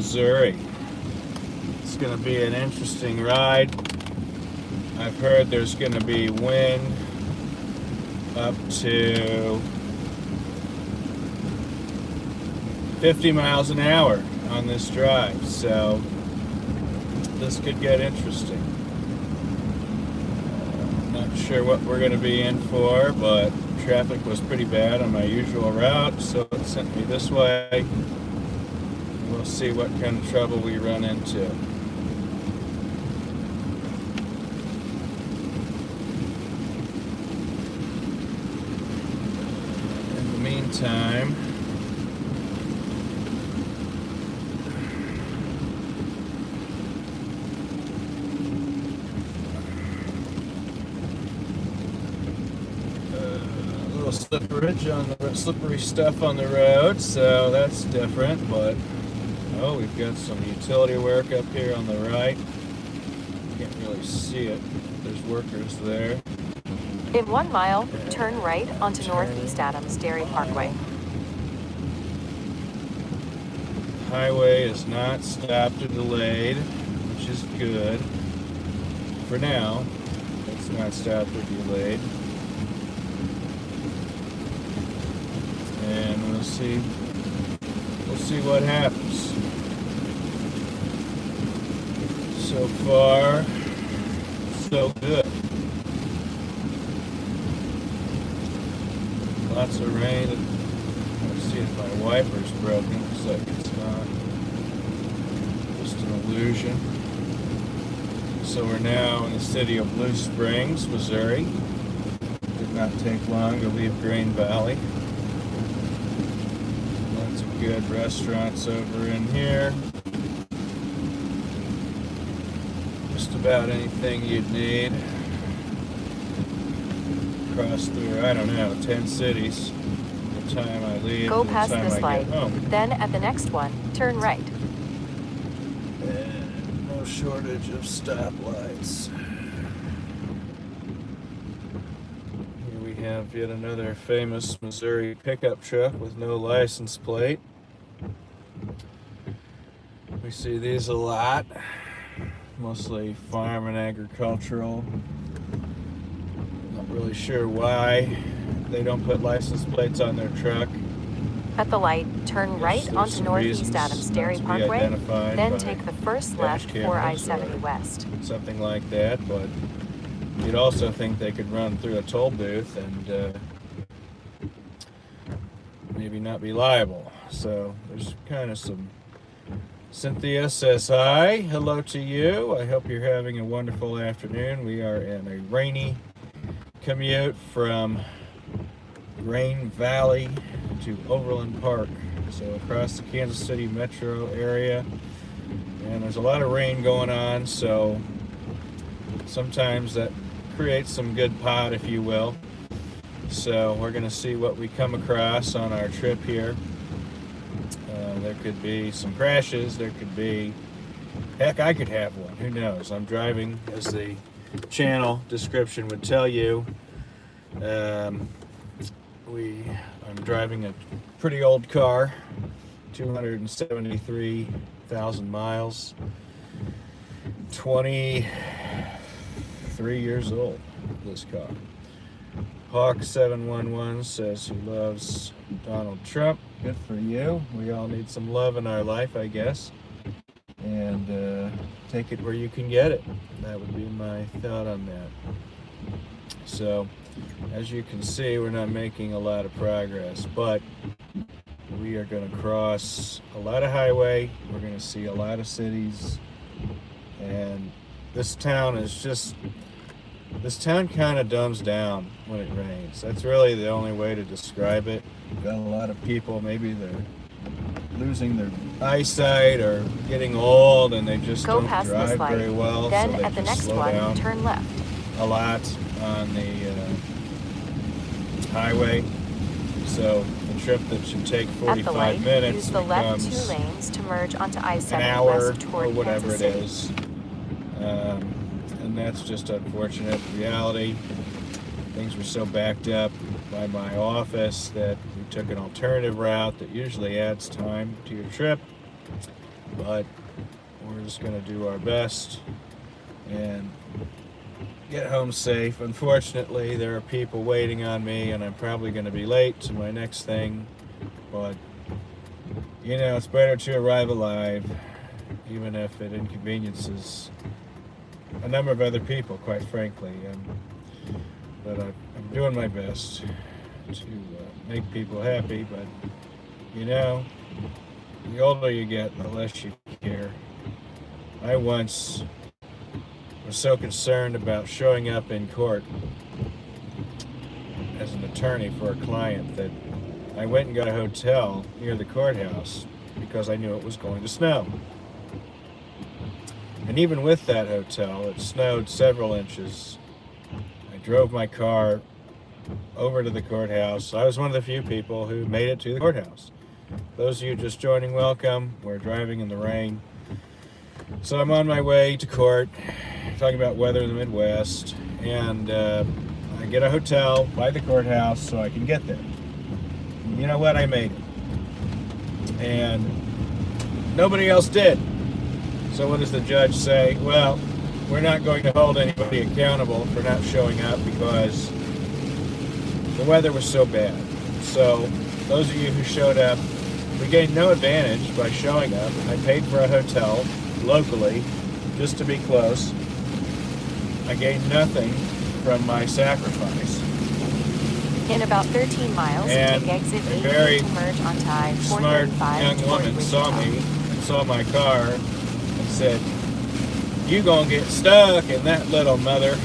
Missouri. It's going to be an interesting ride. I've heard there's going to be wind up to 50 miles an hour on this drive, so this could get interesting. Not sure what we're going to be in for, but traffic was pretty bad on my usual route, so it sent me this way. We'll see what kind of trouble we run into. In the meantime, slippery stuff on the road, so that's different. But we've got some utility work up here on the right. Can't really see it. There's workers there. In 1 mile, turn right onto Northeast Adams Dairy Parkway. Highway is not stopped or delayed, which is good. For now, it's not stopped or delayed. And we'll see what happens. So far, so good. Lots of rain. Let's see if my wiper's broken. Looks like it's not. Just an illusion. So we're now in the city of Blue Springs, Missouri. Did not take long to leave Green Valley. Good restaurants over in here. Just about anything you'd need. Across through, I don't know, 10 cities. The time I leave, go the past time this I light. get home. Then at the next one, turn right. And no shortage of stoplights. Have yet another famous Missouri pickup truck with no license plate. We see these a lot, mostly farm and agricultural. Not really sure why they don't put license plates on their truck. At the light, turn right onto Northeast Adams Dairy Parkway, then take the first left for I-70 West. Something like that, but you'd also think they could run through a toll booth and maybe not be liable. So there's kind of some. Cynthia says hi. Hello to you. I hope you're having a wonderful afternoon. We are in a rainy commute from Green Valley to Overland Park. So across the Kansas City metro area. And there's a lot of rain going on, so sometimes that creates some good pot, if you will. So we're going to see what we come across on our trip here. There could be some crashes. There could be, heck, I could have one. Who knows? I'm driving, as the channel description would tell you. I'm driving a pretty old car, 273,000 miles, 23 years old, this car. Hawk711 says he loves Donald Trump. Good for you. We all need some love in our life, I guess. And take it where you can get it. That would be my thought on that. So, as you can see, we're not making a lot of progress, but we are going to cross a lot of highway. We're going to see a lot of cities. And this town kind of dumbs down when it rains. That's really the only way to describe it. You've got a lot of people, maybe they're losing their eyesight or getting old and they just don't drive very well. Then so they at the next slow one, down turn left. A lot on the highway. So the trip that should take 45 at the light, minutes use the left becomes 2 lanes to merge onto I-70 an hour west toward or whatever Kansas it City. is. And that's just unfortunate reality. Things were so backed up by my office that we took an alternative route that usually adds time to your trip. but we're just going to do our best and get home safe. Unfortunately, there are people waiting on me, and I'm probably going to be late to my next thing, but it's better to arrive alive, even if it inconveniences a number of other people, quite frankly. But I'm doing my best to make people happy, but the older you get, the less you care. I once was so concerned about showing up in court as an attorney for a client that I went and got a hotel near the courthouse because I knew it was going to snow. And even with that hotel, it snowed several inches. I drove my car over to the courthouse. I was one of the few people who made it to the courthouse. Those of you just joining, welcome. We're driving in the rain. So I'm on my way to court, talking about weather in the Midwest, and I get a hotel by the courthouse so I can get there. You know what? I made it. And nobody else did. So what does the judge say? Well, we're not going to hold anybody accountable for not showing up because the weather was so bad. So those of you who showed up, we gained no advantage by showing up. I paid for a hotel locally just to be close. I gained nothing from my sacrifice. In about 13 miles, and take exit 8 very to merge onto smart I-435 young woman saw me and saw my car and said, "You gonna get stuck in that little mother."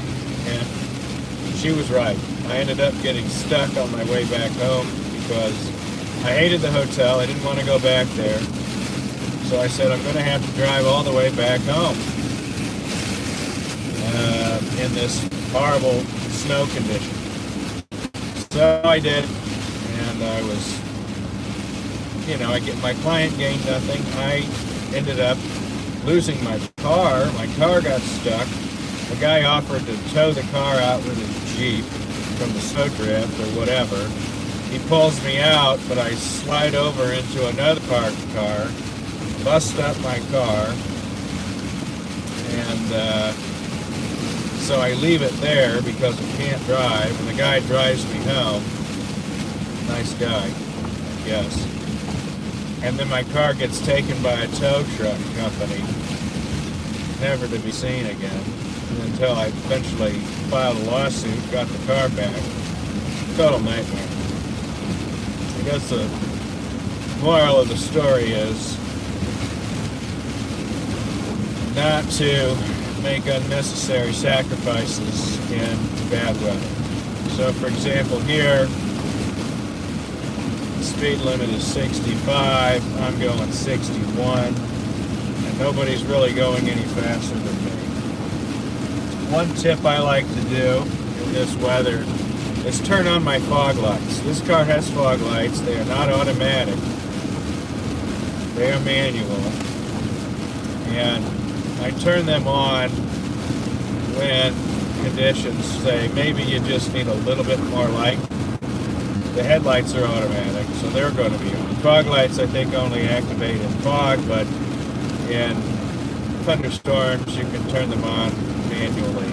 And she was right. I ended up getting stuck on my way back home because I hated the hotel. I didn't want to go back there. So I said, I'm going to have to drive all the way back home in this horrible snow condition. So I did, and I was, my client gained nothing. I ended up losing my car. My car got stuck. The guy offered to tow the car out with his Jeep from the snowdrift or whatever. He pulls me out, but I slide over into another parked car, bust up my car, and so I leave it there because I can't drive, and the guy drives me home. Nice guy, I guess. And then my car gets taken by a tow truck company, never to be seen again, until I eventually filed a lawsuit, got the car back. Total nightmare. I guess the moral of the story is not to make unnecessary sacrifices in bad weather. So for example, here the speed limit is 65, I'm going 61, and nobody's really going any faster than me. One tip I like to do in this weather is turn on my fog lights. This car has fog lights. They are not automatic. They are manual. And I turn them on when conditions say maybe you just need a little bit more light. The headlights are automatic, so they're going to be on. Fog lights I think only activate in fog, but in thunderstorms you can turn them on manually.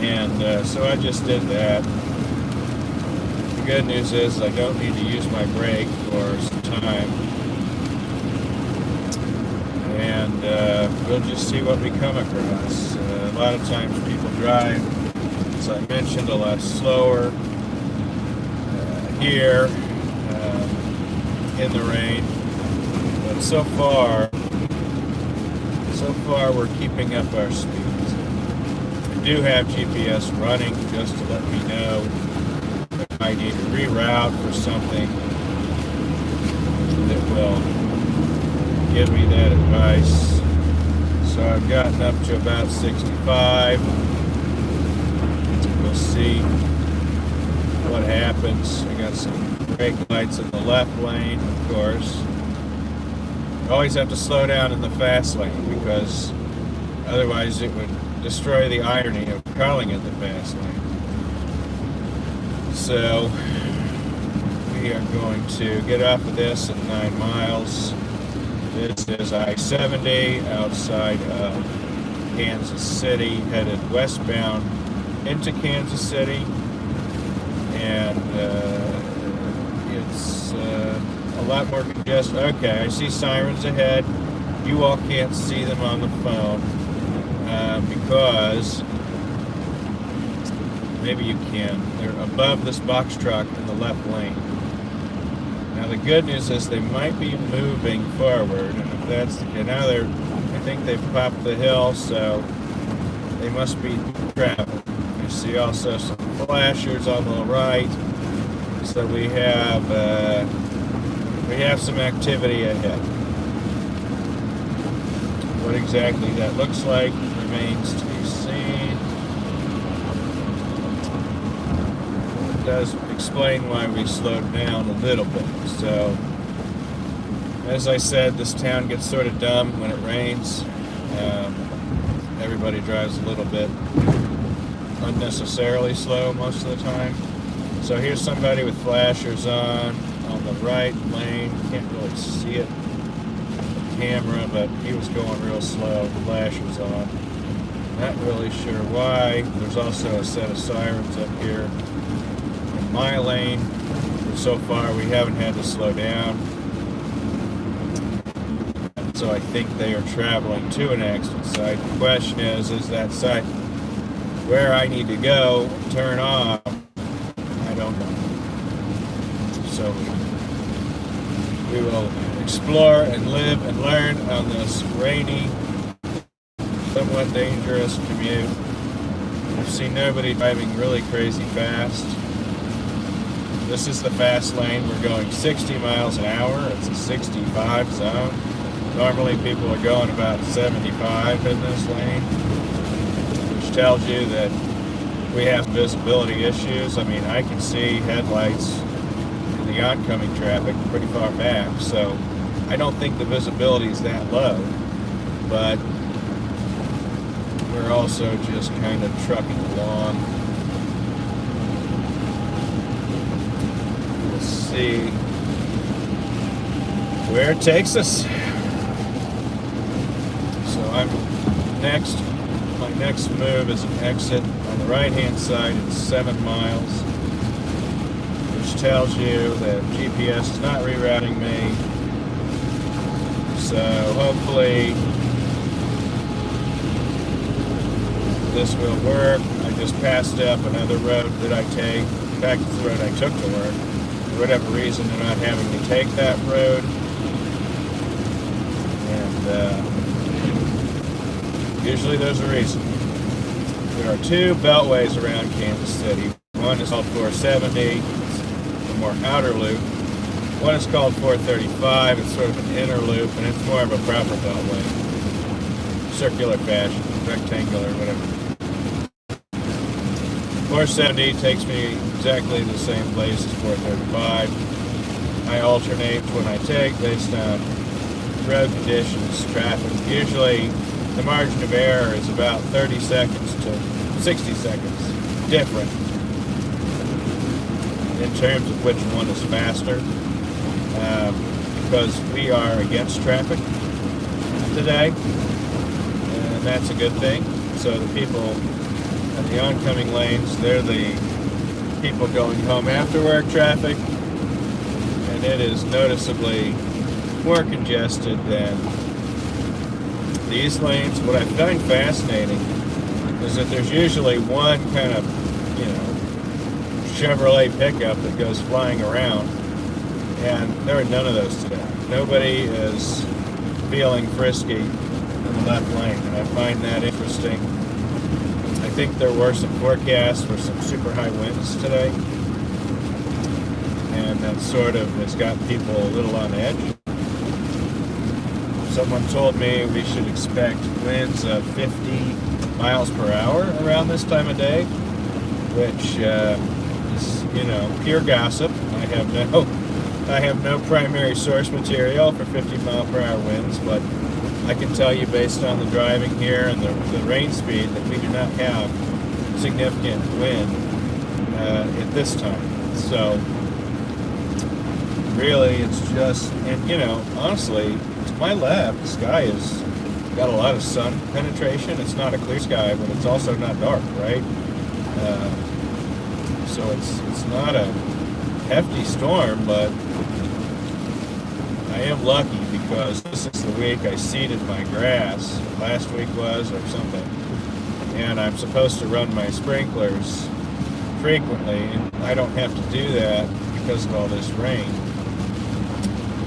And so I just did that. The good news is I don't need to use my brake for some time. And we'll just see what we come across. A lot of times people drive, as I mentioned, a lot slower here in the rain. But so far we're keeping up our speeds. I do have GPS running just to let me know if I need to reroute for something that will give me that advice. So I've gotten up to about 65. We'll see what happens. I got some brake lights in the left lane, of course. I always have to slow down in the fast lane because otherwise it would destroy the irony of calling it the fast lane. So we are going to get off of this at 9 miles. This is I-70 outside of Kansas City, headed westbound into Kansas City, and it's a lot more congested. Okay, I see sirens ahead. You all can't see them on the phone because maybe you can. They're above this box truck in the left lane. Now the good news is they might be moving forward, and if that's the case, now I think they've popped the hill, so they must be traveling. You see also some flashers on the right, so we have some activity ahead. What exactly that looks like remains to be seen. It does explain why we slowed down a little bit. So, as I said, this town gets sort of dumb when it rains. Everybody drives a little bit unnecessarily slow most of the time. So here's somebody with flashers on the right lane. Can't really see it on the camera, but he was going real slow, flashers on. Not really sure why. There's also a set of sirens up here in my lane. So far we haven't had to slow down. So I think they are traveling to an exit site. The question is that site where I need to go, turn off? I don't know. So we will explore and live and learn on this rainy, somewhat dangerous commute. I've seen nobody driving really crazy fast. This is the fast lane. We're going 60 miles an hour. It's a 65 zone. Normally people are going about 75 in this lane, which tells you that we have visibility issues. I mean, I can see headlights in the oncoming traffic pretty far back, so I don't think the visibility is that low, but we're also just kind of trucking along. We'll see where it takes us. I'm next. My next move is an exit on the right-hand side. It's 7 miles, which tells you that GPS is not rerouting me. So hopefully this will work. I just passed up another road that I take. In fact, it's the road I took to work. For whatever reason, they're not having me take that road. And usually there's a reason. There are two beltways around Kansas City. One is called 470, it's a more outer loop. One is called 435, it's sort of an inner loop, and it's more of a proper beltway. Circular fashion, rectangular, whatever. 470 takes me exactly the same place as 435. I alternate when I take based on road conditions, traffic. Usually the margin of error is about 30 seconds to 60 seconds different in terms of which one is faster, because we are against traffic today, and that's a good thing. So the people in the oncoming lanes, they're the people going home after work traffic, and it is noticeably more congested than these lanes. What I find fascinating is that there's usually one kind of, Chevrolet pickup that goes flying around, and there are none of those today. Nobody is feeling frisky in the left lane, and I find that interesting. I think there were some forecasts for some super high winds today, and that sort of has got people a little on edge. Someone told me we should expect winds of 50 miles per hour around this time of day, which is, pure gossip. I have no primary source material for 50 mile per hour winds, but I can tell you based on the driving here and the rain speed that we do not have significant wind at this time. So really it's just, and honestly, to my left, the sky is got a lot of sun penetration. It's not a clear sky, but it's also not dark, right? So it's not a hefty storm, but I am lucky because this is the week I seeded my grass. Last week was, or something. And I'm supposed to run my sprinklers frequently, and I don't have to do that because of all this rain,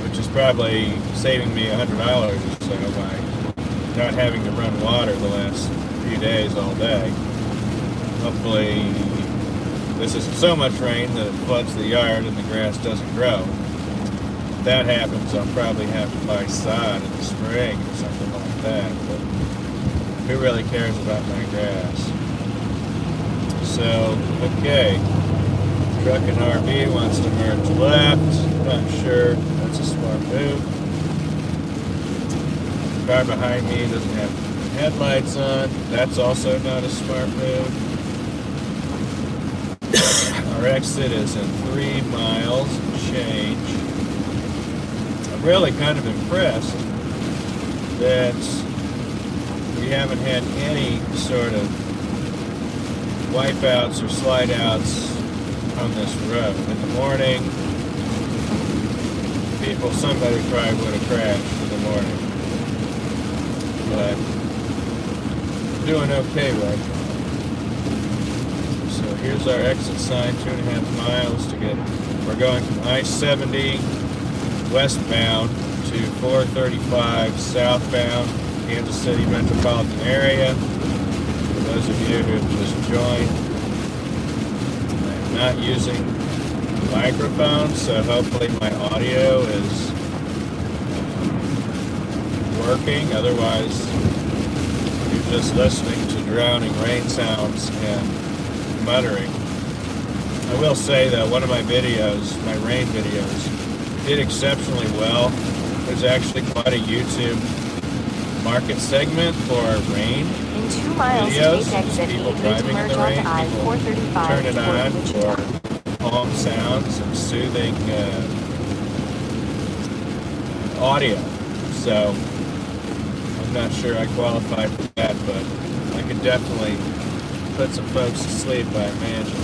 which is probably saving me $100 or so by not having to run water the last few days all day. Hopefully this isn't so much rain that it floods the yard and the grass doesn't grow. If that happens, I'll probably have to buy sod in the spring or something like that, but who really cares about my grass? So, okay, truck and RV wants to merge left. Not sure that's a smart move. The car behind me doesn't have headlights on. That's also not a smart move. Our exit is in 3 miles and change. I'm really kind of impressed that we haven't had any sort of wipeouts or slide outs on this road. In the morning, somebody probably would have crashed in the morning. But doing okay right now. So here's our exit sign, 2.5 miles to get, we're going from I-70 westbound to 435 southbound, Kansas City metropolitan area. For those of you who have just joined, I'm not using a microphone, so hopefully my audio is working. Otherwise, you're just listening to drowning rain sounds and muttering. I will say that one of my videos, my rain videos, did exceptionally well. There's actually quite a YouTube market segment for rain in 2 miles, videos. take exit People 8 driving in the rain, people I-435 turn it on Wichita. for calm sounds and soothing audio. So I'm not sure I qualify for that, but I could definitely put some folks to sleep, I imagine.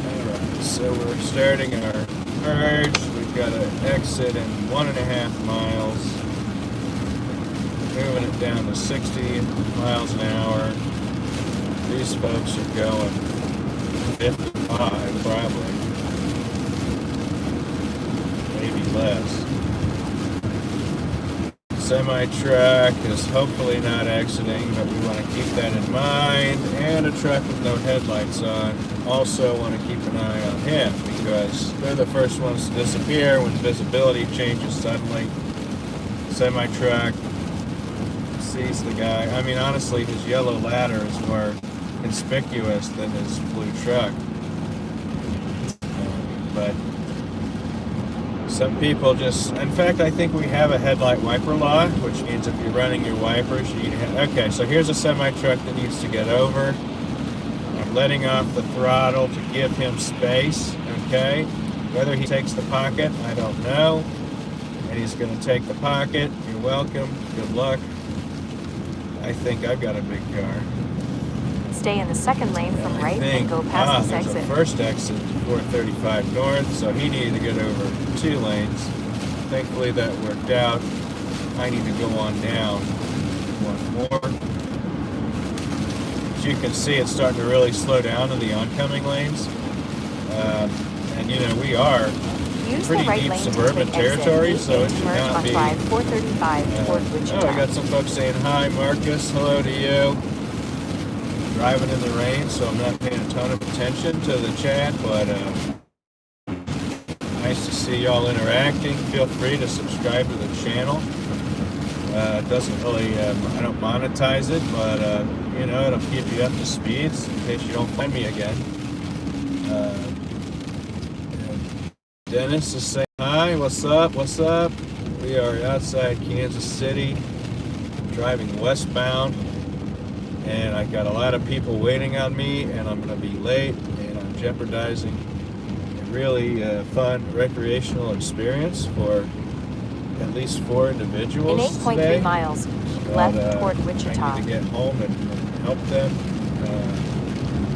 Alright, so we're starting our merge. We've got an exit in 1.5 miles. Moving it down to 60 miles an hour. These folks are going 55 probably. Maybe less. Semi-truck is hopefully not exiting, but we want to keep that in mind. And a truck with no headlights on. Also want to keep an eye on him because they're the first ones to disappear when visibility changes suddenly. Semi-truck sees the guy. I mean, honestly, his yellow ladder is more conspicuous than his blue truck. But some people just, in fact, I think we have a headlight wiper law, which means if you're running your wipers, you need to okay, so here's a semi-truck that needs to get over. I'm letting off the throttle to give him space, okay? Whether he takes the pocket, I don't know. And he's going to take the pocket. You're welcome. Good luck. I think I've got a big car. Stay in the second lane from right and go past this exit. There's a first exit to 435 north, so he needed to get over 2 lanes. Thankfully that worked out. I need to go on down one more. As you can see, it's starting to really slow down in the oncoming lanes. And you know, we are pretty deep suburban territory, so it should not be. 435 toward Wichita. Oh, I got some folks saying hi, Marcus. Hello to you. Driving in the rain, so I'm not paying a ton of attention to the chat, but nice to see y'all interacting. Feel free to subscribe to the channel. It doesn't really, I don't monetize it, but you know, it'll keep you up to speed in case you don't find me again. Dennis is saying hi, what's up, what's up? We are outside Kansas City, driving westbound, and I got a lot of people waiting on me, and I'm going to be late, and I'm jeopardizing a really fun recreational experience for at least 4 In individuals 8.3 today. miles, keep But, left toward I Wichita. need to get home and help them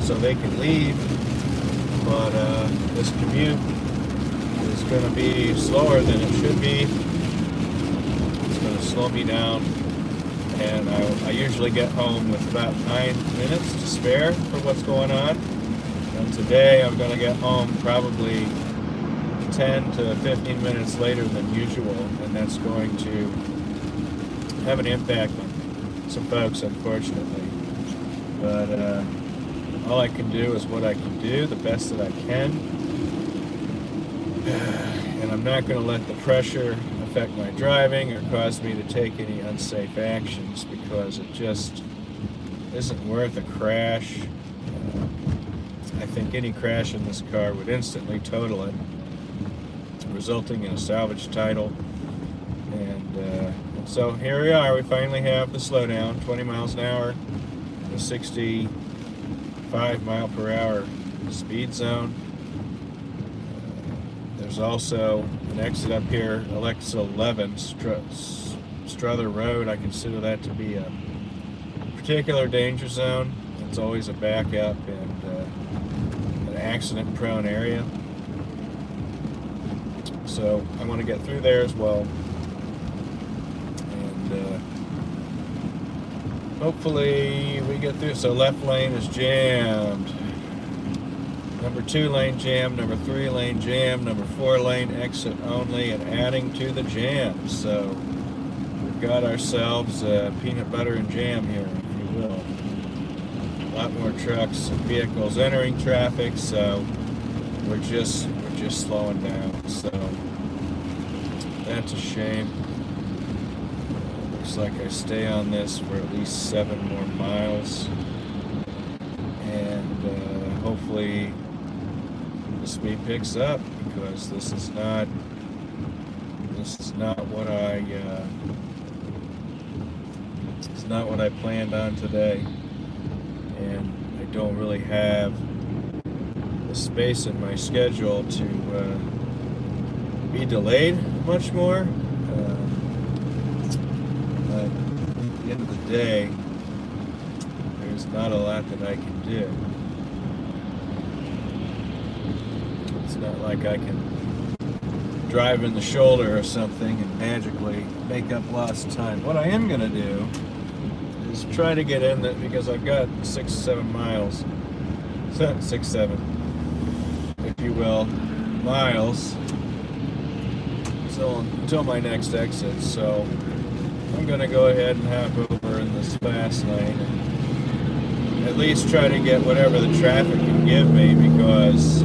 so they can leave. But this commute is going to be slower than it should be. It's going to slow me down. And I usually get home with about 9 minutes to spare for what's going on. And today I'm going to get home probably 10 to 15 minutes later than usual, and that's going to have an impact on some folks, unfortunately. But all I can do is what I can do, the best that I can. And I'm not going to let the pressure affect my driving or cause me to take any unsafe actions, because it just isn't worth a crash. I think any crash in this car would instantly total it, resulting in a salvage title. And so here we are. We finally have the slowdown, 20 miles an hour, the 65 mile per hour speed zone. There's also an exit up here, Alexa 11, Strother Road. I consider that to be a particular danger zone. It's always a backup and an accident-prone area. So I want to get through there as well. And hopefully we get through. So left lane is jammed. Number 2 lane jam, number 3 lane jam, number 4 lane exit only, and adding to the jam. So we've got ourselves peanut butter and jam here, if you will. A lot more trucks and vehicles entering traffic, so we're just slowing down. So that's a shame. Looks like I stay on this for at least 7 more miles, and hopefully the speed picks up, because this is not what I planned on today, and I don't really have the space in my schedule to be delayed much more. But at the end of the day, there's not a lot that I can do. It's not like I can drive in the shoulder or something and magically make up lost time. What I am going to do is try to get in that, because I've got 6-7 miles, 6-7, if you will, miles until my next exit. So I'm going to go ahead and hop over in this fast lane and at least try to get whatever the traffic can give me, because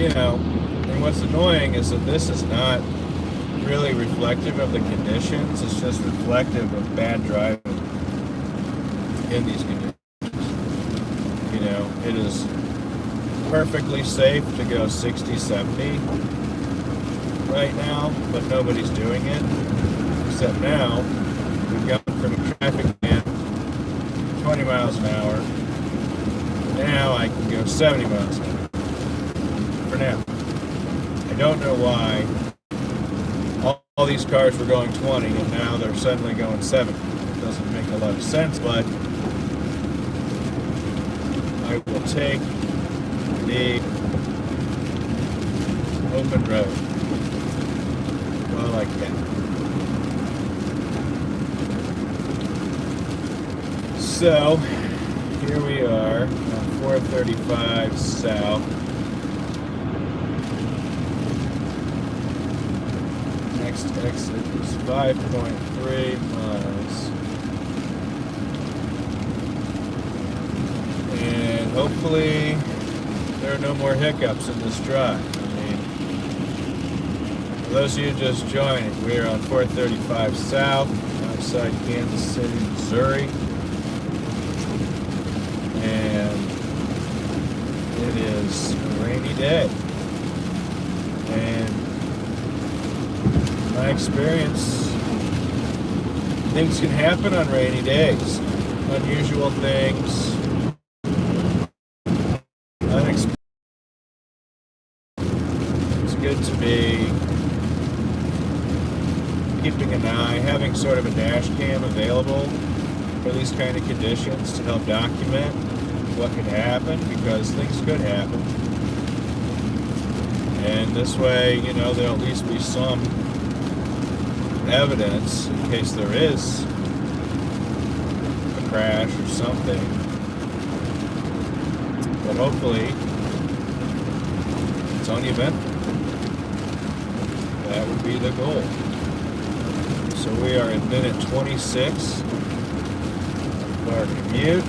and what's annoying is that this is not really reflective of the conditions. It's just reflective of bad driving in these conditions. It is perfectly safe to go 60, 70 right now, but nobody's doing it. Except now, we've gone from a traffic jam 20 miles an hour. Now I can go 70 miles an hour. For now. I don't know why all these cars were going 20 and now they're suddenly going 70. It doesn't make a lot of sense, but I will take the open road while I can. So here we are on 435 South. Next exit is 5.3 miles. And hopefully there are no more hiccups in this drive. I mean, for those of you just joining, we're on 435 South outside Kansas City, Missouri. And it is a rainy day. And my experience, things can happen on rainy days. Unusual things. Unexpected. It's good to be keeping an eye, having sort of a dash cam available for these kind of conditions to help document what could happen, because things could happen. And this way, you know, there'll at least be some evidence in case there is a crash or something. But hopefully, it's uneventful. That would be the goal. So we are at minute 26 of our commute.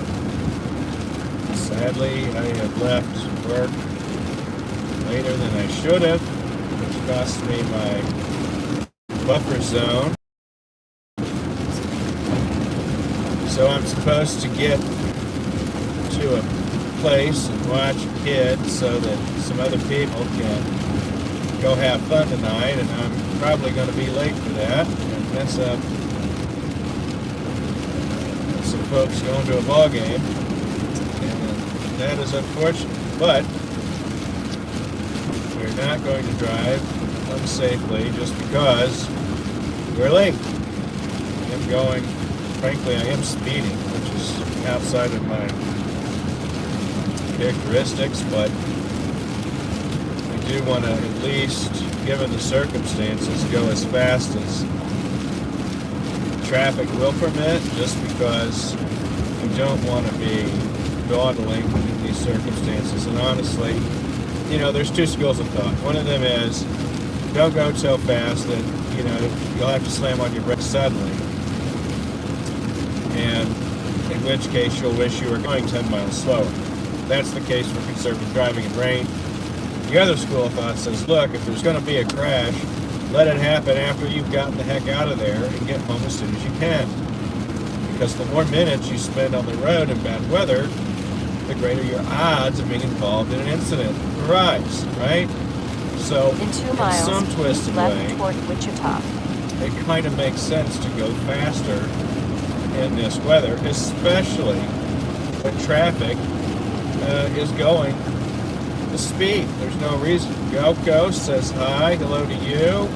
Sadly, I have left work later than I should have, which cost me my buffer zone. So I'm supposed to get to a place and watch a kid so that some other people can go have fun tonight, and I'm probably going to be late for that and mess up some folks going to a ball game, and that is unfortunate. But we're not going to drive unsafely just because we're late. I am going, frankly, I am speeding, which is outside of my characteristics, but I do want to, at least given the circumstances, go as fast as traffic will permit, just because we don't want to be dawdling in these circumstances. And honestly, you know, there's two schools of thought. One of them is, don't go so fast that, you know, you'll have to slam on your brakes suddenly, and in which case you'll wish you were going 10 miles slower. That's the case for conservative driving in rain. The other school of thought says, look, if there's going to be a crash, let it happen after you've gotten the heck out of there and get home as soon as you can. Because the more minutes you spend on the road in bad weather, the greater your odds of being involved in an incident rise, right? So, in 2 miles, some twisted way, toward Wichita, it kind of makes sense to go faster in this weather, especially when traffic is going the speed. There's no reason. Yoko says hi, hello to you.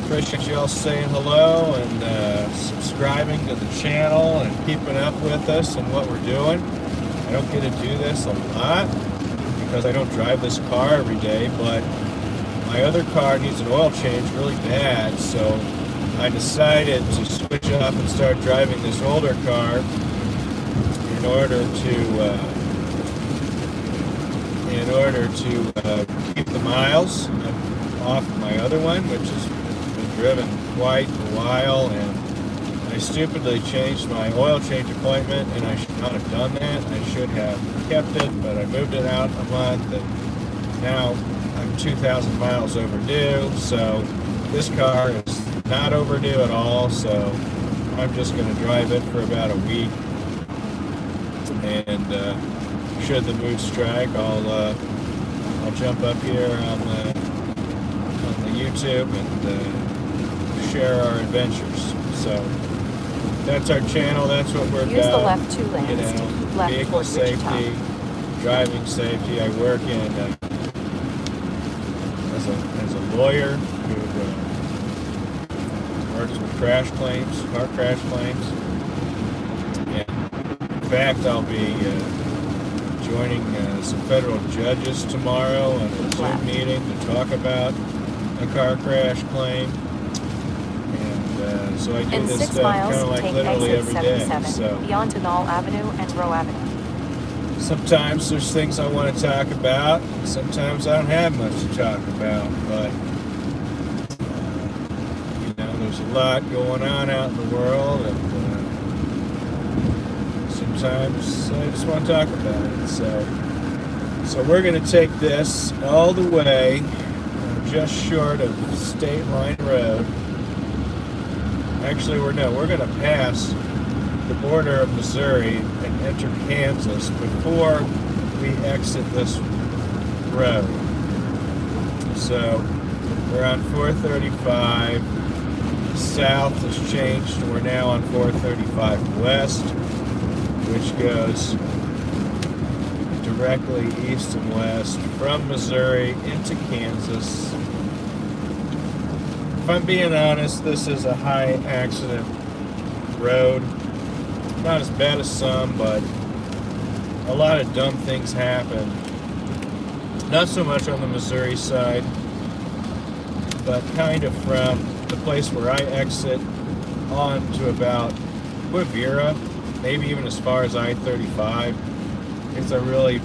Appreciate you all saying hello and subscribing to the channel and keeping up with us and what we're doing. I don't get to do this a lot because I don't drive this car every day, but my other car needs an oil change really bad, so I decided to switch up and start driving this older car in order to keep the miles off my other one, which has been driven quite a while, and I stupidly changed my oil change appointment, and I should not have done that. I should have kept it, but I moved it out a month, and now I'm 2,000 miles overdue, so this car is not overdue at all, so I'm just going to drive it for about a week, and should the mood strike, I'll jump up here on the YouTube and share our adventures. So that's our channel. That's what we're use about. the left 2 lanes You to know, keep left vehicle toward safety, Wichita. driving safety. I work in as a lawyer who works with crash claims, car crash claims. And in fact, I'll be joining some federal judges tomorrow on a Zoom meeting to talk about a car crash claim. And so I do in this 6 stuff miles, kind of like take literally exit every day. 77 So beyond Denal Avenue and Rowe Avenue. sometimes there's things I want to talk about. Sometimes I don't have much to talk about, but you know, there's a lot going on out in the world, and sometimes I just want to talk about it. So we're going to take this all the way just short of State Line Road. Actually, we're going to pass the border of Missouri and enter Kansas before we exit this road. So we're on 435 south has changed. We're now on 435 west, which goes directly east and west from Missouri into Kansas if I'm being honest, this is a high accident road. Not as bad as some, but a lot of dumb things happen. Not so much on the Missouri side, but kind of from the place where I exit on to about Quivira, maybe even as far as I-35. It's a really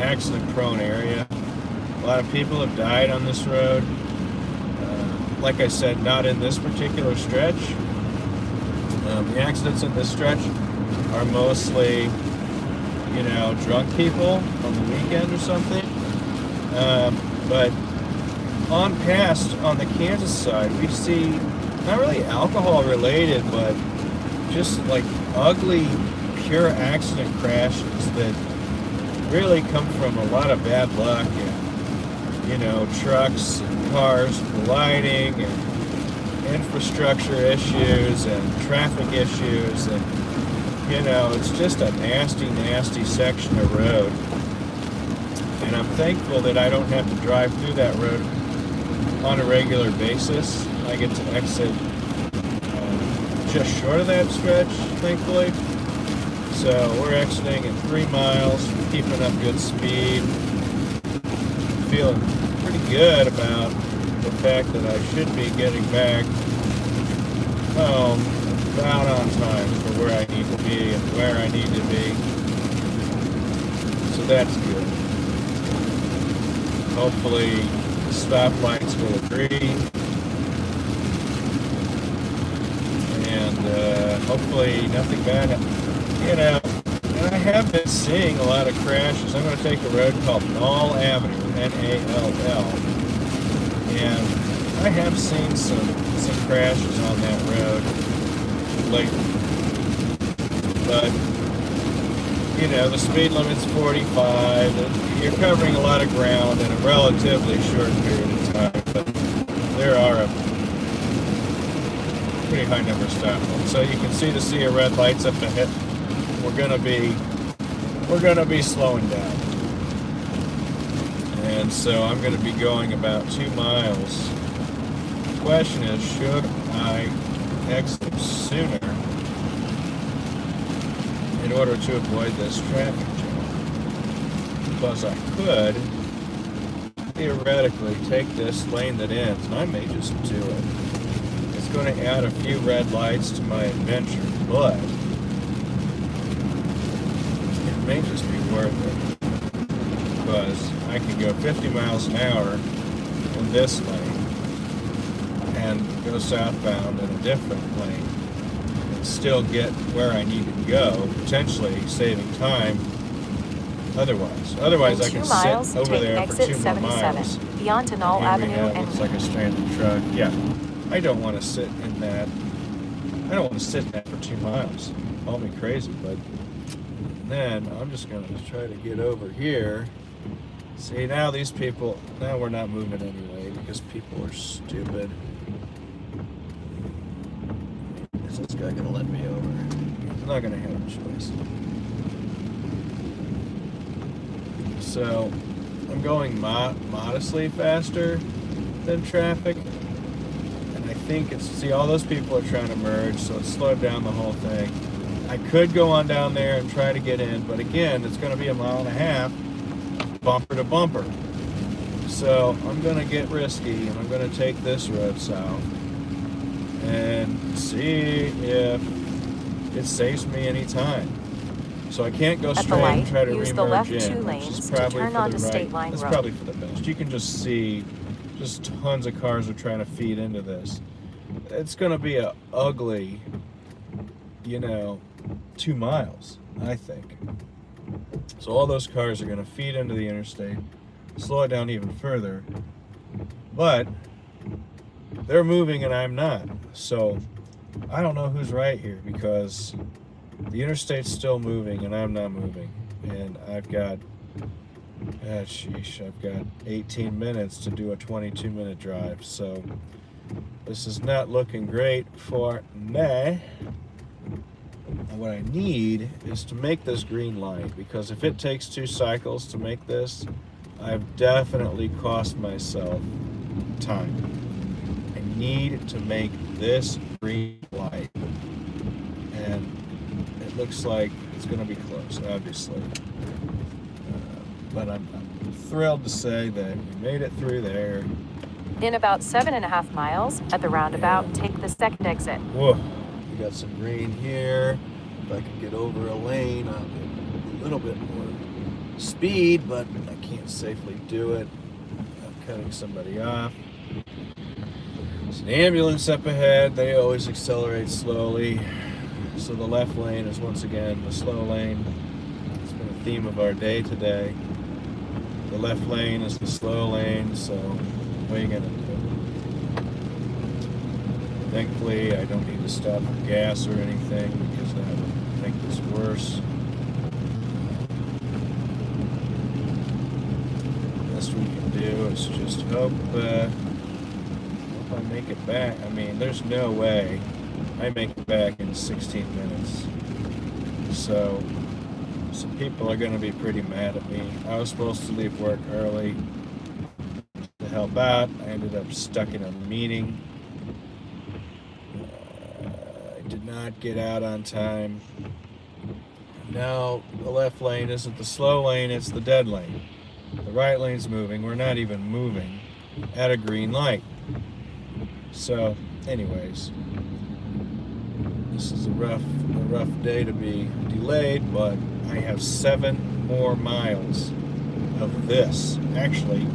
accident-prone area. A lot of people have died on this road. Like I said, not in this particular stretch. The accidents in this stretch are mostly, you know, drunk people on the weekend or something. But on the Kansas side, we see not really alcohol related, but just like ugly, pure accident crashes that really come from a lot of bad luck and, you know, trucks and cars colliding and infrastructure issues and traffic issues, and, you know, it's just a nasty, nasty section of road. And I'm thankful that I don't have to drive through that road on a regular basis. I get to exit just short of that stretch, thankfully. So we're exiting at 3 miles, keeping up good speed. Feeling pretty good about the fact that I should be getting back home about on time for where I need to be and where I need to be. So that's good. Hopefully the stoplights will agree. And hopefully nothing bad happens. You know, and I have been seeing a lot of crashes. I'm going to take a road called Nall Avenue, N-A-L-L. And I have seen some crashes on that road lately. But, you know, the speed limit's 45. You're covering a lot of ground in a relatively short period of time. But there are a pretty high number of stop lights. So you can see the sea of red lights up ahead. We're gonna be slowing down. And so I'm gonna be going about 2 miles. The question is, should I exit sooner in order to avoid this traffic jam? Because I could theoretically take this lane that ends, and I may just do it. It's going to add a few red lights to my adventure, but it may just be worth it, because I can go 50 miles an hour in this lane and go southbound in a different lane and still get where I need to go, potentially saving time otherwise I can sit over there for 2 more miles. Beyond to Nall Avenue and looks like a stranded truck. Yeah, I don't want to sit in that. I don't want to sit in that for 2 miles. Call me crazy, but then I'm just going to try to get over here. See, now these people, now we're not moving anyway because people are stupid. Is this guy going to let me over? He's not going to have a choice. So I'm going modestly faster than traffic, and I think it's, see, all those people are trying to merge, so it's slowed down the whole thing. I could go on down there and try to get in, but again, it's going to be 1.5 miles, bumper to bumper. So I'm going to get risky, and I'm going to take this road south and see if it saves me any time. So I can't go straight and try to use the left remerge 2 in, lanes to turn onto State Line That's Road. probably for the best. You can just see just tons of cars are trying to feed into this. It's going to be a ugly, 2 miles, I think. So all those cars are going to feed into the interstate, slow it down even further. But they're moving and I'm not. So I don't know who's right here, because the interstate's still moving and I'm not moving. And I've got, I've got 18 minutes to do a 22-minute drive. So this is not looking great for me. And what I need is to make this green light, because if it takes 2 cycles to make this, I've definitely cost myself time. And need to make this green light. And it looks like it's going to be close, obviously. But I'm thrilled to say that we made it through there. In about 7.5 miles, at the roundabout, take the second exit. Whoa, we got some green here. If I could get over a lane, I'll get a little bit more speed, but I can't safely do it. I'm cutting somebody off. There's an ambulance up ahead. They always accelerate slowly. So the left lane is once again the slow lane. It's been a theme of our day today. The left lane is the slow lane, so what are you gonna do? Thankfully, I don't need to stop for gas or anything because that would make this worse. Best we can do is just hope I make it back. I mean, there's no way I make it back in 16 minutes. So some people are going to be pretty mad at me. I was supposed to leave work early to help out. I ended up stuck in a meeting. I did not get out on time. Now the left lane isn't the slow lane, it's the dead lane. The right lane's moving. We're not even moving at a green light. So anyways, this is a rough day to be delayed, but I have 7 more miles of this. Actually,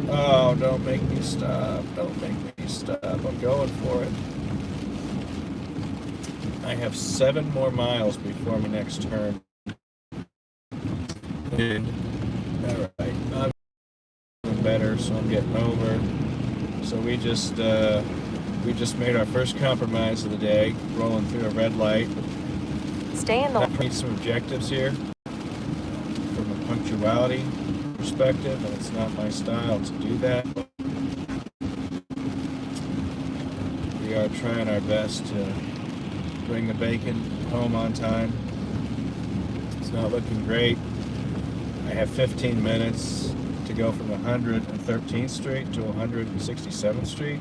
oh, don't make me stop. Don't make me stop. I'm going for it. I have 7 more miles before my next turn. And, all right, I'm doing better, so I'm getting over. So we just made our first compromise of the day, rolling through a red light. Stay in the... I need some objectives here from a punctuality perspective, and it's not my style to do that. We are trying our best to bring the bacon home on time. It's not looking great. I have 15 minutes to go from 113th Street to 167th Street.